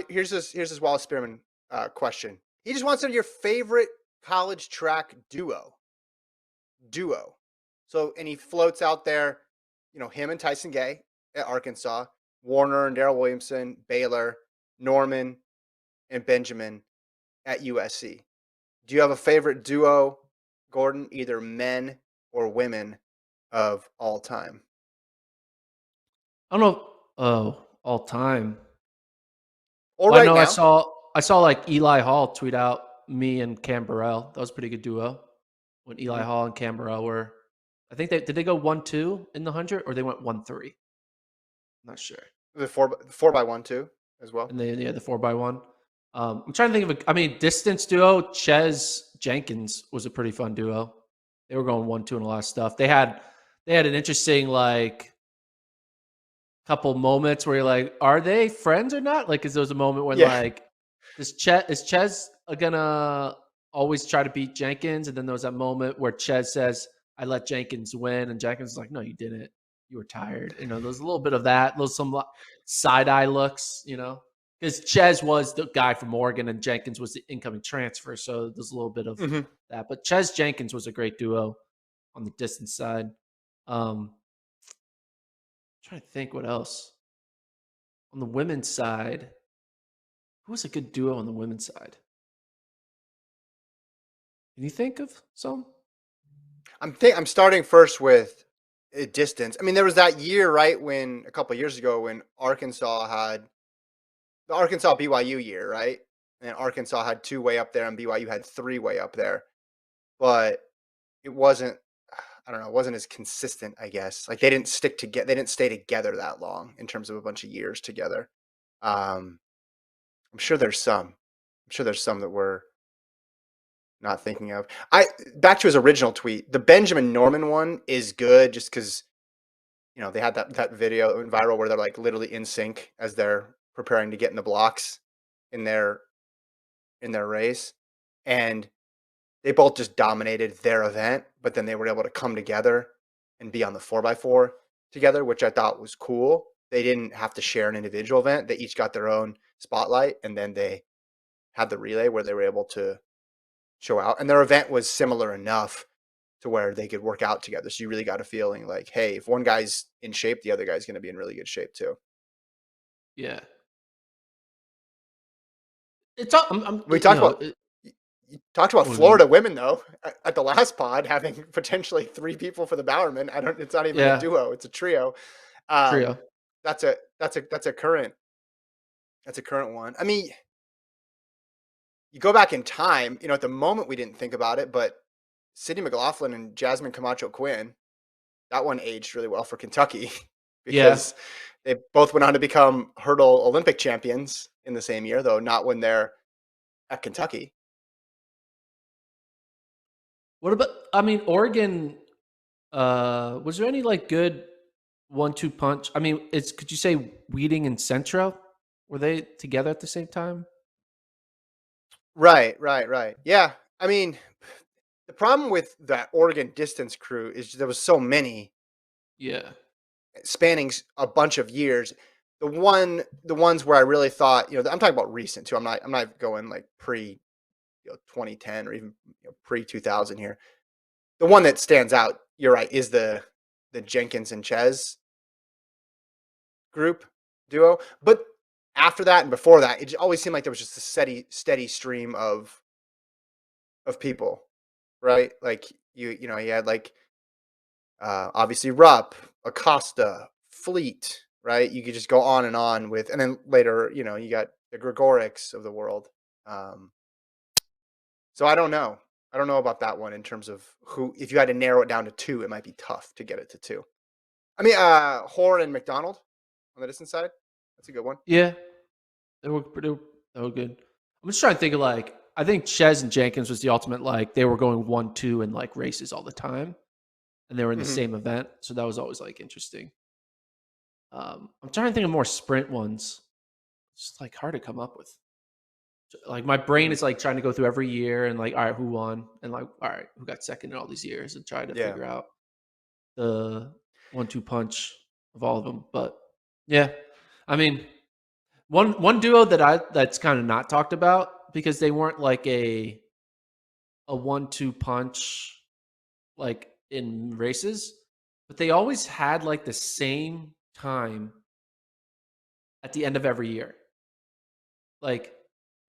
Here's this Wallace Spearman question. He just wants to know your favorite college track duo. So, and he floats out there, him and Tyson Gay at Arkansas, Warner and Daryl Williamson, Baylor, Norman and Benjamin at USC. Do you have a favorite duo, Gordon, either men or women of all time? I don't know. Oh, all time. Or Well, I right know now? I saw like Eli Hall tweet out me and Cam Burrell. That was a pretty good duo when Eli Mm-hmm. Hall and Cam Burrell were. I think they go 1-2 in the 100 or they went 1-3. Not sure. The four by one too, as well. And they had the 4x1. I'm trying to think of I mean, distance duo. Ches Jenkins was a pretty fun duo. They were going 1-2 and a lot of stuff. They had an interesting like couple moments where you're like, are they friends or not? Like, because there was a moment when Yeah. like, is Ches gonna always try to beat Jenkins? And then there was that moment where Ches says, "I let Jenkins win," and Jenkins is like, "No, you didn't. You were tired." There's a little bit of that. There's some side eye looks. Because Ches was the guy from Oregon and Jenkins was the incoming transfer, so there's a little bit of Mm-hmm. that. But Ches Jenkins was a great duo on the distance side. Trying to think what else. On the women's side, who was a good duo on the women's side? Can you think of some? I'm starting first with distance. I mean, there was that year, right, when a couple of years ago when Arkansas had the Arkansas BYU year, right? And Arkansas had two way up there and BYU had three way up there. But it wasn't I don't know, it wasn't as consistent, I guess. Like they didn't stick together, they didn't stay together that long in terms of a bunch of years together. Um, I'm sure there's some. I'm sure there's some that we're not thinking of. I Back to his original tweet. The Benjamin Norman one is good just because they had that video that went viral where they're like literally in sync as they're preparing to get in the blocks in their race, and they both just dominated their event. But then they were able to come together and be on the 4x4 together, which I thought was cool. They didn't have to share an individual event; they each got their own spotlight, and then they had the relay where they were able to show out. And their event was similar enough to where they could work out together. So you really got a feeling like, hey, if one guy's in shape, the other guy's going to be in really good shape too. Yeah, it's all, I'm We talked about you talked about what was Florida women though at the last pod having potentially three people for the Bowerman. I don't. It's not even a yeah, duo; it's a trio. Um, trio. that's a current one. I mean, you go back in time. At the moment we didn't think about it, but Sydney McLaughlin and Jasmine Camacho Quinn, that one aged really well for Kentucky Yeah. because they both went on to become hurdle Olympic champions in the same year, though not when they're at Kentucky. What about? I mean, Oregon. Was there any like good 1-2 punch? I mean, it's could you say Weeding and Centro? Were they together at the same time? Right, right, right. Yeah. I mean, the problem with that Oregon distance crew is there was so many Yeah. spanning a bunch of years. The ones where I really thought, I'm talking about recent too. I'm not going like pre 2010 or even pre 2000 here. The one that stands out, you're right, is the Jenkins and Ches group duo. But after that and before that, it always seemed like there was just a steady stream of people, right? Like you had like obviously Rupp, Acosta, Fleet, right? You could just go on and on with, and then later, you got the Gregorics of the world. Um, so I don't know. I don't know about that one in terms of who. If you had to narrow it down to two, it might be tough to get it to two. I mean, Horn and McDonald on the distance side. That's a good one. Yeah. They were good. I'm just trying to think of like I think Ches and Jenkins was the ultimate like they were going 1-2 in like races all the time, and they were in the Mm-hmm. same event, so that was always like interesting. I'm trying to think of more sprint ones. It's like hard to come up with. Like my brain Mm-hmm. is like trying to go through every year and like, all right, who won? And like, all right, who got second in all these years and try to Yeah. figure out the 1-2 punch of all of them. But yeah, I mean, One duo that's kind of not talked about because they weren't like a 1-2 punch like in races, but they always had like the same time at the end of every year. Like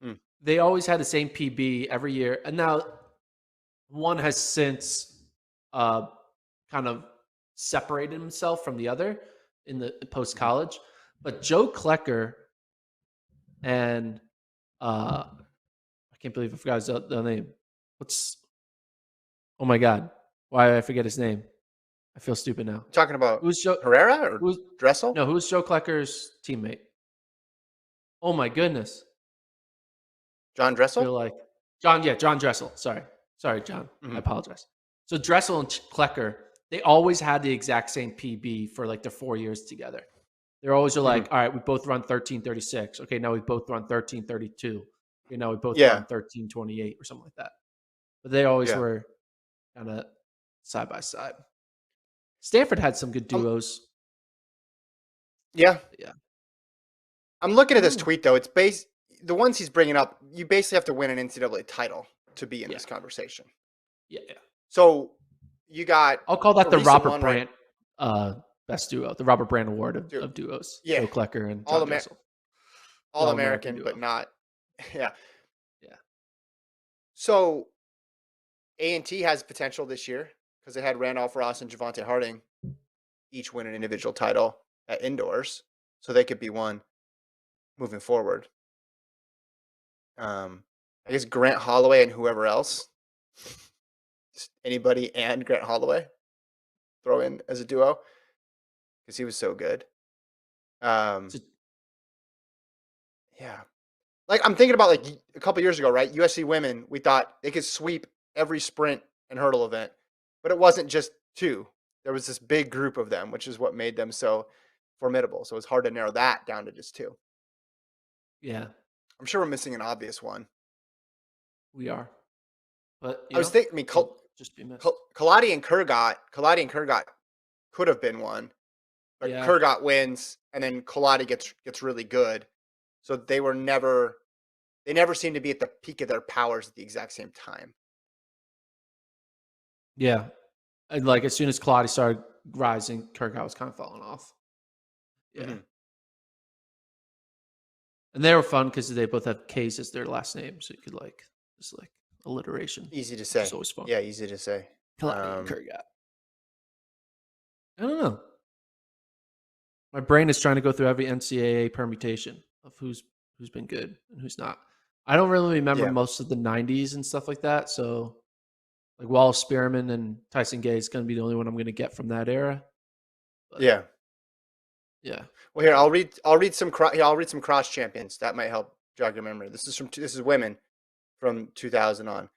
Mm, they always had the same PB every year. And now one has since uh, kind of separated himself from the other in the post mhm. college. But Joe Klecker and I can't believe I forgot the name. What's Oh my god, why did I forget his name? I feel stupid now. Talking about Who's Joe? Herrera or Who's Dressel? no? Who's Joe Klecker's teammate? Oh my goodness, John I feel Dressel? like John. Yeah, John Dressel. Sorry, John. I Mhm. apologize. So Dressel and Klecker, they always had the exact same PB for like their 4 years together. They're always Mhm. like, all right, we both run 13:36. Okay, now we both run 13:32. Okay, now we both Yeah, run 13:28 or something like that. But they always yeah, were kind of side by side. Stanford had some good um, duos. yeah. Yeah. I'm looking I at this don't know. tweet though. It's based the ones he's bringing up. You basically have to win an NCAA title to be in Yeah. this conversation. Yeah. Yeah. So you got I'll call a that the recent Robert one, right? Brandt best duo, the Robert Brandt Award Dude, of duos. yeah, Joe Klecker and all John Amer- Dressel. The all All American American, but duo. not. Yeah. Yeah. So A&T has potential this year because they had Randolph Ross and Javante Harding each win an individual title at indoors, so they could be one moving forward. I guess Grant Holloway and whoever else, just anybody and Grant Holloway throw in as a duo because he was so good. Um, So, yeah, like I'm thinking about like a couple years ago, right? USC women, we thought they could sweep every sprint and hurdle event, but it wasn't just two. There was this big group of them, which is what made them so formidable. So it's hard to narrow that down to just two. yeah, I'm sure we're missing an obvious one. we are. But, I was thinking, I mean, they'll just be missed. Kaladi and Kurgat could have been one, but Yeah. Kurgat wins, and then Kaladi gets really good. So they never seem to be at the peak of their powers at the exact same time. Yeah. And like as soon as Claudia started rising, Kirkhout was kind of falling off. Yeah. Mm-hmm. And they were fun because they both have K's as their last name. So you could like, just like alliteration, Easy to which is say. always fun. Yeah, easy to say. Kalani and Kurgat. I don't know. My brain is trying to go through every NCAA permutation of who's been good and who's not. I don't really remember Yeah, most of the '90s and stuff like that. So like Wallace Spearman and Tyson Gay is going to be the only one I'm going to get from that era. But yeah. yeah, Well, here I'll read some cross champions. That might help jog your memory. This is women from 2000 on.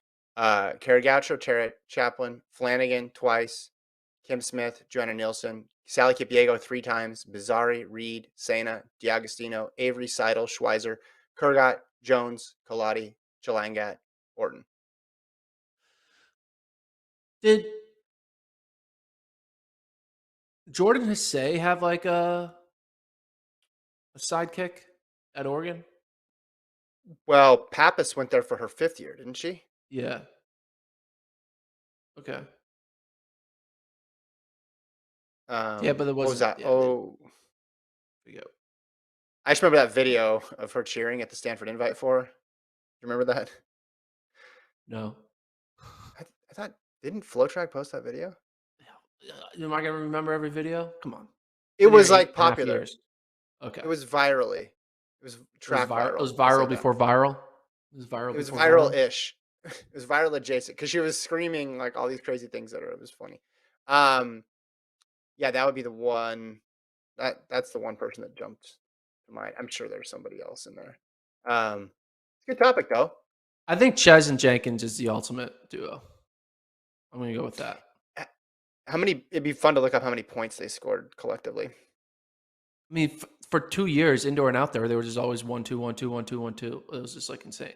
Carrie Gaucho, Tara Chaplin, Flanagan twice, Kim Smith, Joanna Nielsen, Sally Kipiego three times, Bizzari, Reed, Sena, Diagostino, Avery, Seidel, Schweizer, Kurgat, Jones, Kaladi, Chalangat, Orton. did Jordan Hissey have like a sidekick at Oregon? Well, Pappas went there for her fifth year, didn't she? Yeah. Okay. Yeah, but it What was wasn't. that? Yeah, they Oh, forget. I just remember that video of her cheering at the Stanford invite for her. You remember that? No. I thought didn't FloTrack post that video? Am I going to remember every video? Come on. It Been here was eight like and a half popular. years. Okay. It was virally. It was track It viral. was I'll say viral that. before viral. It was It viral was before viral. viral-ish. It was viral adjacent because she was screaming like all these crazy things at her. It was funny. Um, yeah, that would be the one. That's the one person that jumped to mind. I'm sure there's somebody else in there. It's a good topic though. I think Ches and Jenkins is the ultimate duo. I'm going to go with that. How many? It'd be fun to look up how many points they scored collectively. I mean, for 2 years, indoor and outdoor, there was just always 1-2, 1-2, 1-2, 1-2. It was just like insane.